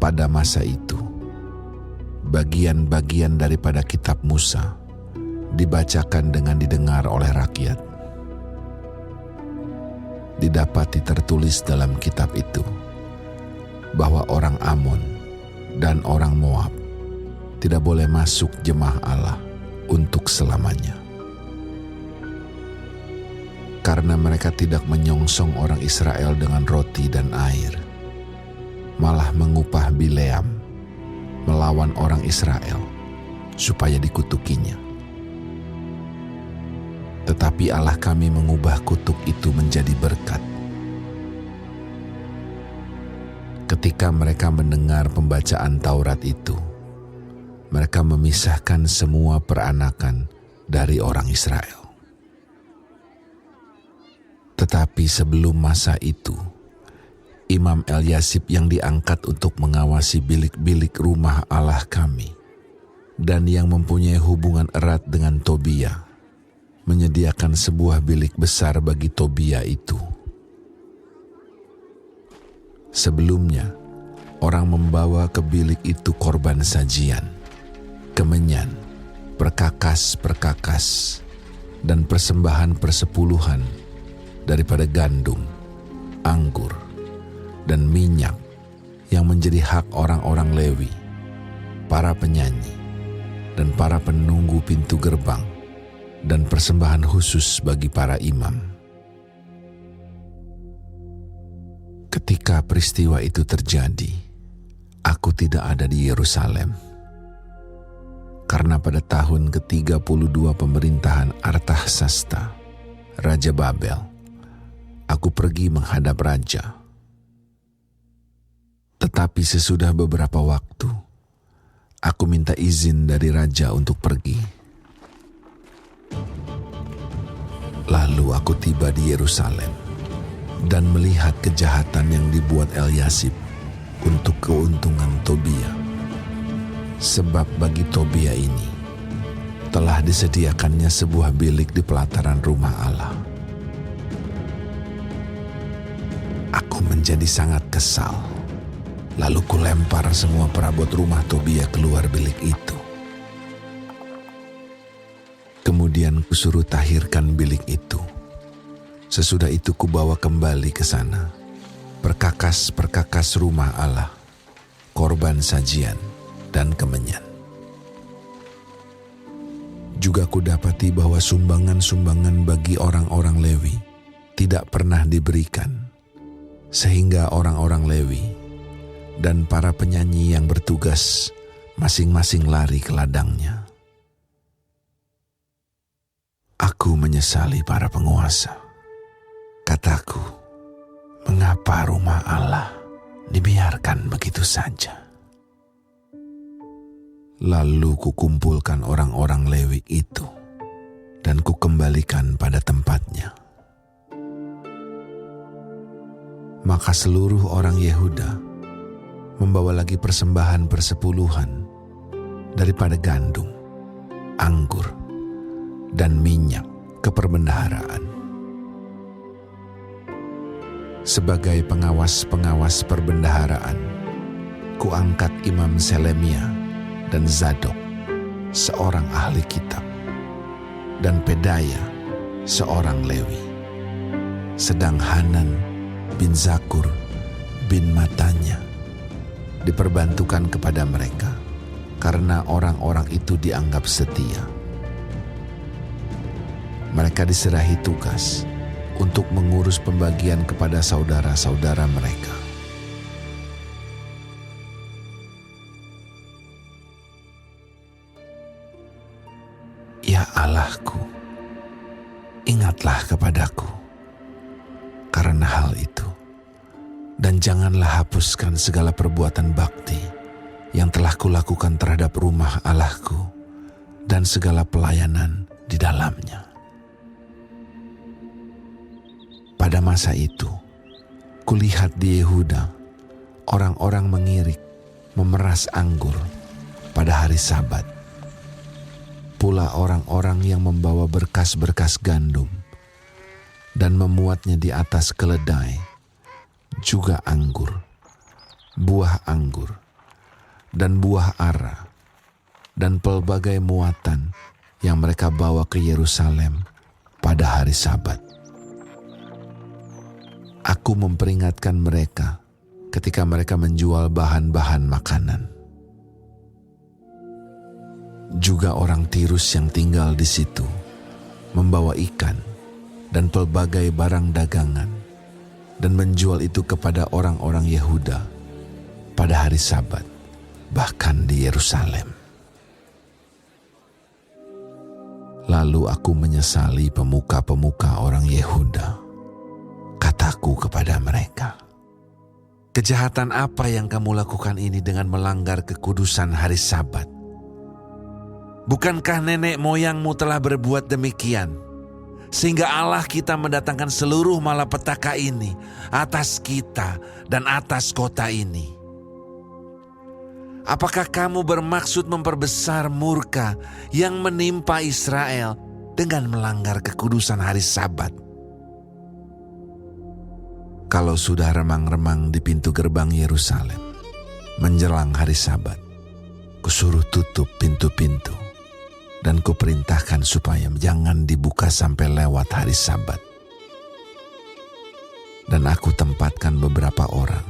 Pada masa itu, bagian-bagian daripada kitab Musa dibacakan dengan didengar oleh rakyat. Didapati tertulis dalam kitab itu bahwa orang Amon dan orang Moab tidak boleh masuk jemaah Allah untuk selamanya. Karena mereka tidak menyongsong orang Israel dengan roti dan air, malah mengupah Bileam melawan orang Israel supaya dikutukinya. Tetapi Allah kami mengubah kutuk itu menjadi berkat. Ketika mereka mendengar pembacaan Taurat itu, mereka memisahkan semua peranakan dari orang Israel. Tetapi sebelum masa itu, Imam Eliasib yang diangkat untuk mengawasi bilik-bilik rumah Allah kami dan yang mempunyai hubungan erat dengan Tobia, menyediakan sebuah bilik besar bagi Tobia itu. Sebelumnya, orang membawa ke bilik itu korban sajian, kemenyan, perkakas-perkakas, dan persembahan persepuluhan daripada gandum, anggur, dan minyak yang menjadi hak orang-orang Lewi, para penyanyi, dan para penunggu pintu gerbang, dan persembahan khusus bagi para imam. Ketika peristiwa itu terjadi, aku tidak ada di Yerusalem. Karena pada tahun ke-32 pemerintahan Artahsasta, Raja Babel, aku pergi menghadap raja. Tetapi sesudah beberapa waktu, aku minta izin dari raja untuk pergi. Lalu aku tiba di Yerusalem dan melihat kejahatan yang dibuat Eliasib untuk keuntungan Tobia. Sebab bagi Tobia ini telah disediakannya sebuah bilik di pelataran rumah Allah. Aku menjadi sangat kesal. Lalu kulempar semua perabot rumah Tobia keluar bilik itu. Kemudian kusuruh tahirkan bilik itu. Sesudah itu kubawa kembali ke sana perkakas-perkakas rumah Allah, korban sajian, dan kemenyan. Juga kudapati bahwa sumbangan-sumbangan bagi orang-orang Lewi tidak pernah diberikan, sehingga orang-orang Lewi dan para penyanyi yang bertugas masing-masing lari ke ladangnya. Aku menyesali para penguasa. Kataku, mengapa rumah Allah dibiarkan begitu saja? Lalu kukumpulkan orang-orang Lewi itu dan kukembalikan pada tempatnya. Maka seluruh orang Yehuda membawa lagi persembahan persepuluhan daripada gandum, anggur, dan minyak ke perbendaharaan. Sebagai pengawas-pengawas perbendaharaan, kuangkat Imam Selemia dan Zadok, seorang ahli kitab, dan Pedaya, seorang Lewi. Sedang Hanan bin Zakur bin Matanya diperbantukan kepada mereka karena orang-orang itu dianggap setia. Mereka diserahi tugas untuk mengurus pembagian kepada saudara-saudara mereka. Ya Allahku, ingatlah kepadaku karena hal itu, dan janganlah hapuskan segala perbuatan bakti yang telah kulakukan terhadap rumah Allahku dan segala pelayanan di dalamnya. Pada masa itu, kulihat di Yehuda, orang-orang mengirik, memeras anggur pada hari Sabat. Pula orang-orang yang membawa berkas-berkas gandum dan memuatnya di atas keledai, juga anggur, buah anggur, dan buah ara, dan pelbagai muatan yang mereka bawa ke Yerusalem pada hari Sabat. Aku memperingatkan mereka ketika mereka menjual bahan-bahan makanan. Juga orang Tirus yang tinggal di situ membawa ikan dan pelbagai barang dagangan dan menjual itu kepada orang-orang Yehuda pada hari Sabat, bahkan di Yerusalem. Lalu aku menyesali pemuka-pemuka orang Yehuda. Kataku kepada mereka, "Kejahatan apa yang kamu lakukan ini dengan melanggar kekudusan hari Sabat? Bukankah nenek moyangmu telah berbuat demikian, sehingga Allah kita mendatangkan seluruh malapetaka ini atas kita dan atas kota ini? Apakah kamu bermaksud memperbesar murka yang menimpa Israel dengan melanggar kekudusan hari Sabat?" Kalau sudah remang-remang di pintu gerbang Yerusalem menjelang hari Sabat, kusuruh tutup pintu-pintu dan kuperintahkan supaya jangan dibuka sampai lewat hari Sabat. Dan aku tempatkan beberapa orang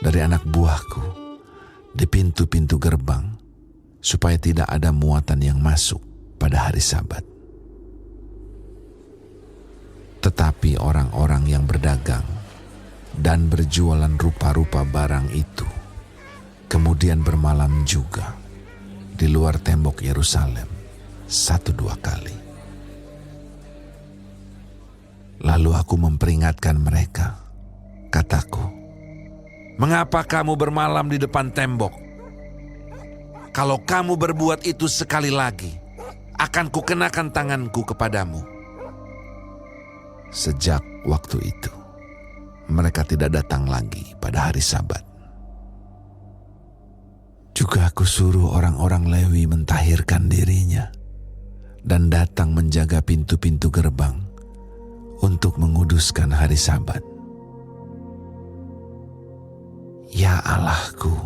dari anak buahku di pintu-pintu gerbang supaya tidak ada muatan yang masuk pada hari Sabat. Tetapi orang-orang yang berdagang dan berjualan rupa-rupa barang itu kemudian bermalam juga di luar tembok Yerusalem 1-2 kali. Lalu aku memperingatkan mereka. Kataku, "Mengapa kamu bermalam di depan tembok? Kalau kamu berbuat itu sekali lagi, akan kukenakan tanganku kepadamu." Sejak waktu itu, mereka tidak datang lagi pada hari Sabat. Juga aku suruh orang-orang Lewi mentahirkan dirinya dan datang menjaga pintu-pintu gerbang untuk menguduskan hari Sabat. Ya Allahku,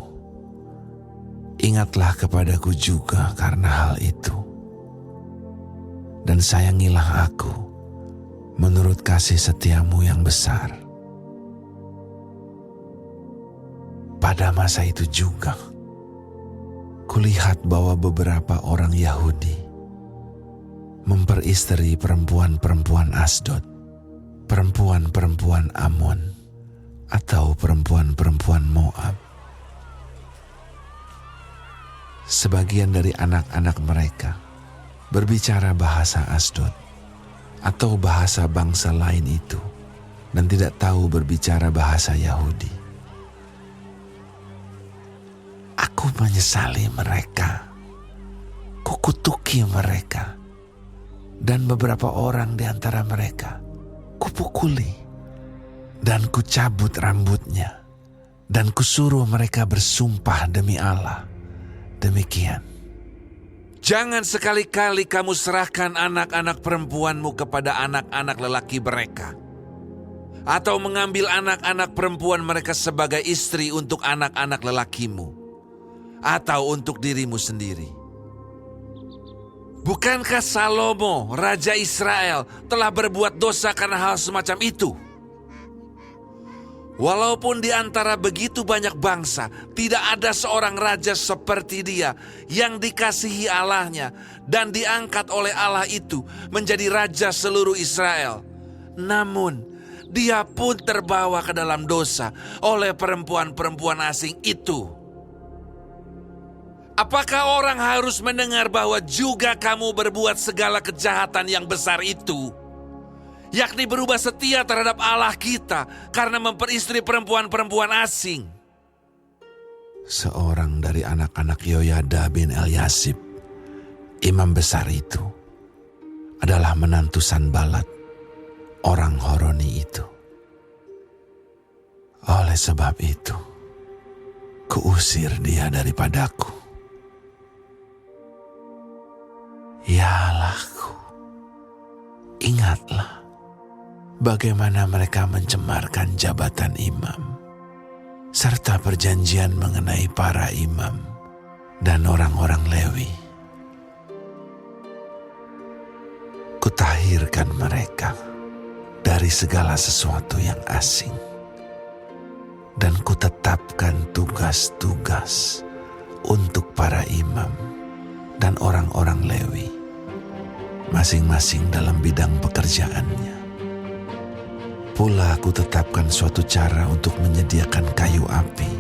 ingatlah kepadaku juga karena hal itu, dan sayangilah aku menurut kasih setiamu yang besar. Pada masa itu juga, kulihat bahwa beberapa orang Yahudi memperistri perempuan-perempuan Asdod, perempuan-perempuan Amon, atau perempuan-perempuan Moab. Sebagian dari anak-anak mereka berbicara bahasa Asdod atau bahasa bangsa lain itu dan tidak tahu berbicara bahasa Yahudi. Aku menyesali mereka, kukutuki mereka, dan beberapa orang di antara mereka kupukuli dan kucabut rambutnya, dan kusuruh mereka bersumpah demi Allah demikian, "Jangan sekali-kali kamu serahkan anak-anak perempuanmu kepada anak-anak lelaki mereka, atau mengambil anak-anak perempuan mereka sebagai istri untuk anak-anak lelakimu, atau untuk dirimu sendiri. Bukankah Salomo, Raja Israel, telah berbuat dosa karena hal semacam itu? Walaupun di antara begitu banyak bangsa, tidak ada seorang raja seperti dia yang dikasihi Allahnya dan diangkat oleh Allah itu menjadi raja seluruh Israel. Namun, dia pun terbawa ke dalam dosa oleh perempuan-perempuan asing itu. Apakah orang harus mendengar bahwa juga kamu berbuat segala kejahatan yang besar itu, yakni berubah setia terhadap Allah kita karena memperistri perempuan-perempuan asing?" Seorang dari anak-anak Yoyada bin Eliasib, imam besar itu, adalah menantu Sanbalat, orang Horoni itu. Oleh sebab itu, kuusir dia daripadaku. Ya Allahku, ingatlah bagaimana mereka mencemarkan jabatan imam, serta perjanjian mengenai para imam dan orang-orang Lewi. Kutahirkan mereka dari segala sesuatu yang asing, dan kutetapkan tugas-tugas untuk para imam dan orang-orang Lewi, masing-masing dalam bidang pekerjaannya. Pula aku tetapkan suatu cara untuk menyediakan kayu api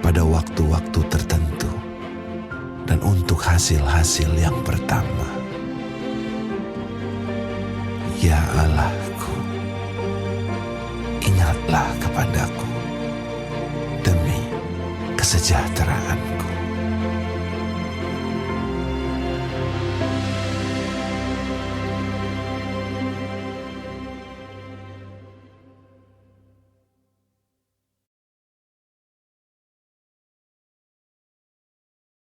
pada waktu-waktu tertentu dan untuk hasil-hasil yang pertama. Ya Allahku, ingatlah kepadaku demi kesejahteraanku.